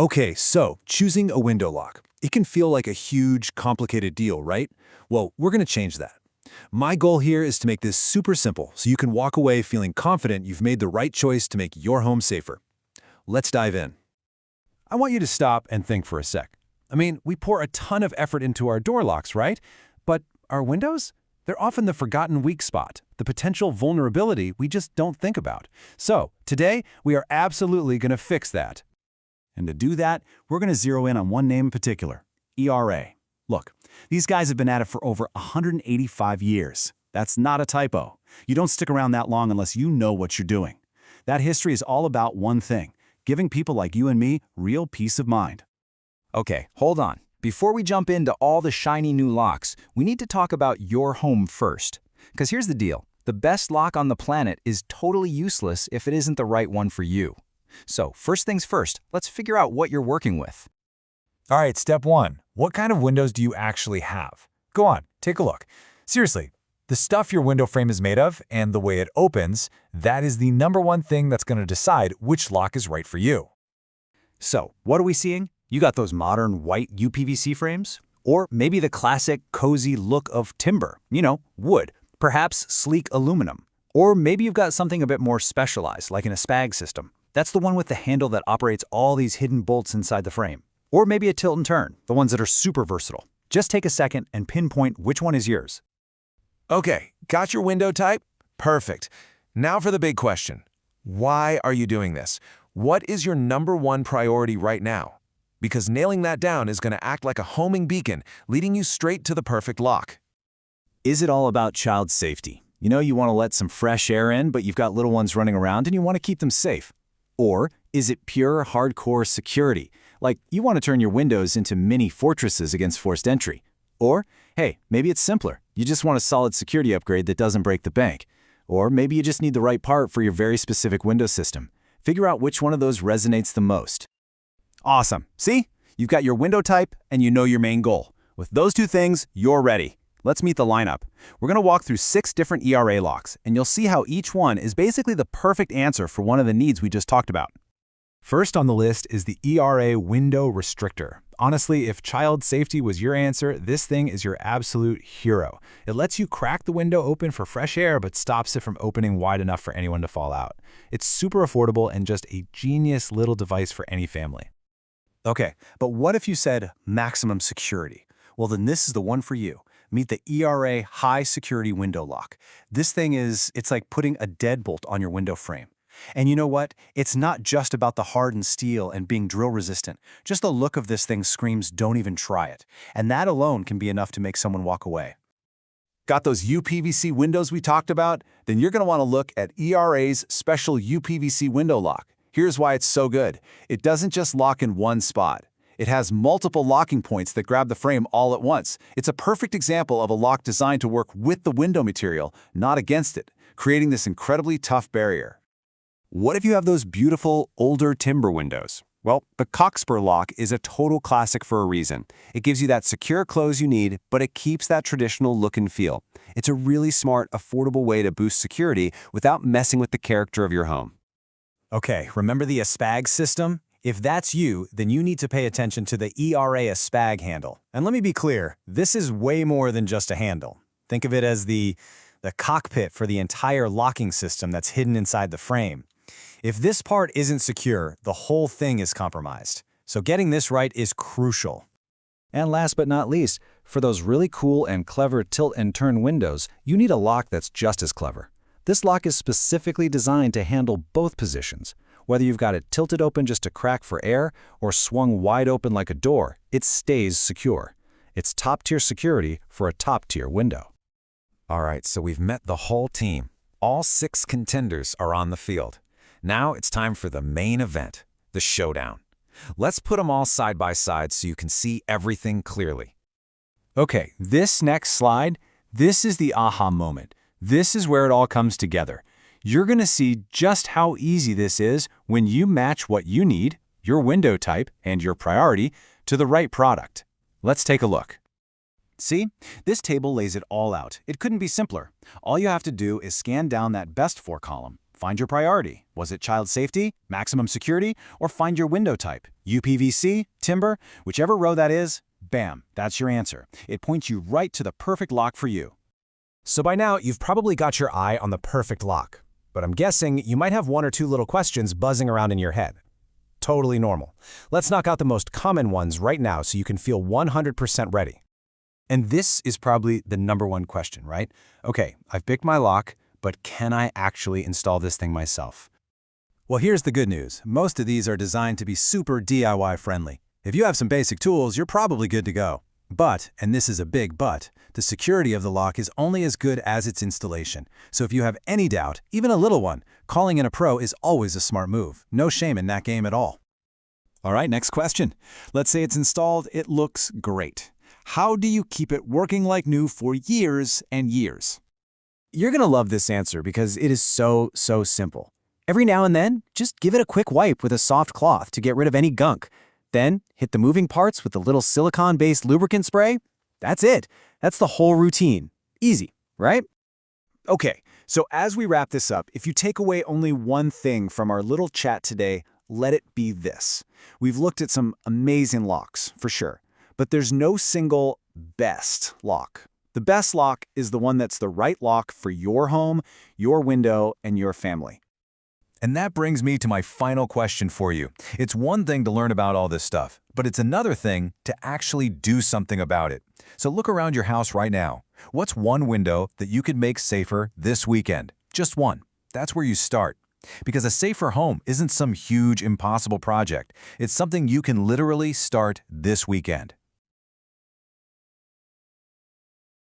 Okay, so choosing a window lock. It can feel like a huge, complicated deal, right? Well, we're going to change that. My goal here is to make this super simple so you can walk away feeling confident you've made the right choice to make your home safer. Let's dive in. I want you to stop and think for a sec. I mean, we pour a ton of effort into our door locks, right? But our windows? They're often the forgotten weak spot, the potential vulnerability we just don't think about. So, today, we are absolutely going to fix that. And to do that, we're going to zero in on one name in particular, ERA. Look, these guys have been at it for over 185 years. That's not a typo. You don't stick around that long unless you know what you're doing. That history is all about one thing, giving people like you and me real peace of mind. Okay, hold on. Before we jump into all the shiny new locks, we need to talk about your home first. Because here's the deal. The best lock on the planet is totally useless if it isn't the right one for you. So, first things first, let's figure out what you're working with. All right, step one. What kind of windows do you actually have? Go on, take a look. Seriously, the stuff your window frame is made of and the way it opens, that is the number one thing that's going to decide which lock is right for you. So, what are we seeing? You got those modern white UPVC frames? Or maybe the classic cozy look of timber, wood, perhaps sleek aluminum. Or maybe you've got something a bit more specialized, like in a spag system. That's the one with the handle that operates all these hidden bolts inside the frame. Or maybe a tilt and turn, the ones that are super versatile. Just take a second and pinpoint which one is yours. Okay, got your window type? Perfect. Now for the big question. Why are you doing this? What is your number one priority right now? Because nailing that down is going to act like a homing beacon, leading you straight to the perfect lock. Is it all about child safety? You want to let some fresh air in, but you've got little ones running around and you want to keep them safe. Or is it pure, hardcore security? Like you want to turn your windows into mini fortresses against forced entry. Or, hey, maybe it's simpler. You just want a solid security upgrade that doesn't break the bank. Or maybe you just need the right part for your very specific window system. Figure out which one of those resonates the most. Awesome. See? You've got your window type and you know your main goal. With those two things, you're ready. Let's meet the lineup. We're going to walk through 6 different ERA locks, and you'll see how each one is basically the perfect answer for one of the needs we just talked about. First on the list is the ERA Window Restrictor. Honestly, if child safety was your answer, this thing is your absolute hero. It lets you crack the window open for fresh air, but stops it from opening wide enough for anyone to fall out. It's super affordable and just a genius little device for any family. Okay, but what if you said maximum security? Well, then this is the one for you. Meet the ERA High Security Window Lock. This thing it's like putting a deadbolt on your window frame. And you know what? It's not just about the hardened steel and being drill resistant. Just the look of this thing screams, don't even try it. And that alone can be enough to make someone walk away. Got those UPVC windows we talked about? Then you're going to want to look at ERA's special UPVC window lock. Here's why it's so good. It doesn't just lock in one spot. It has multiple locking points that grab the frame all at once. It's a perfect example of a lock designed to work with the window material, not against it, creating this incredibly tough barrier. What if you have those beautiful, older timber windows? Well, the Cockspur lock is a total classic for a reason. It gives you that secure close you need, but it keeps that traditional look and feel. It's a really smart, affordable way to boost security without messing with the character of your home. Okay, remember the ASPAG system? If that's you, then you need to pay attention to the ERA ASPAG handle. And let me be clear, this is way more than just a handle. Think of it as the cockpit for the entire locking system that's hidden inside the frame. If this part isn't secure, the whole thing is compromised. So getting this right is crucial. And last but not least, for those really cool and clever tilt and turn windows, you need a lock that's just as clever. This lock is specifically designed to handle both positions. Whether you've got it tilted open just to crack for air or swung wide open like a door, it stays secure. It's top-tier security for a top-tier window. All right, so we've met the whole team. All 6 contenders are on the field. Now it's time for the main event, the showdown. Let's put them all side by side so you can see everything clearly. Okay, this next slide, this is the aha moment. This is where it all comes together. You're going to see just how easy this is when you match what you need, your window type, and your priority to the right product. Let's take a look. See? This table lays it all out. It couldn't be simpler. All you have to do is scan down that best for column, Find your priority. Was it child safety, maximum security, or find your window type? UPVC, timber, whichever row that is, bam, that's your answer. It points you right to the perfect lock for you. So by now, you've probably got your eye on the perfect lock. But I'm guessing you might have one or two little questions buzzing around in your head. Totally normal. Let's knock out the most common ones right now so you can feel 100% ready. And this is probably the number one question, right? Okay, I've picked my lock, but can I actually install this thing myself? Well, here's the good news. Most of these are designed to be super DIY friendly. If you have some basic tools, you're probably good to go. But, and this is a big but, the security of the lock is only as good as its installation. So if you have any doubt, even a little one, calling in a pro is always a smart move. No shame in that game at all. All right, next question. Let's say it's installed, it looks great. How do you keep it working like new for years and years? You're going to love this answer because it is so simple. Every now and then, just give it a quick wipe with a soft cloth to get rid of any gunk. Then, hit the moving parts with a little silicone-based lubricant spray. That's it. That's the whole routine. Easy, right? Okay, so as we wrap this up, if you take away only one thing from our little chat today, let it be this. We've looked at some amazing locks, for sure, but there's no single best lock. The best lock is the one that's the right lock for your home, your window, and your family. And that brings me to my final question for you. It's one thing to learn about all this stuff, but it's another thing to actually do something about it. So look around your house right now. What's one window that you could make safer this weekend? Just one. That's where you start. Because a safer home isn't some huge, impossible project. It's something you can literally start this weekend.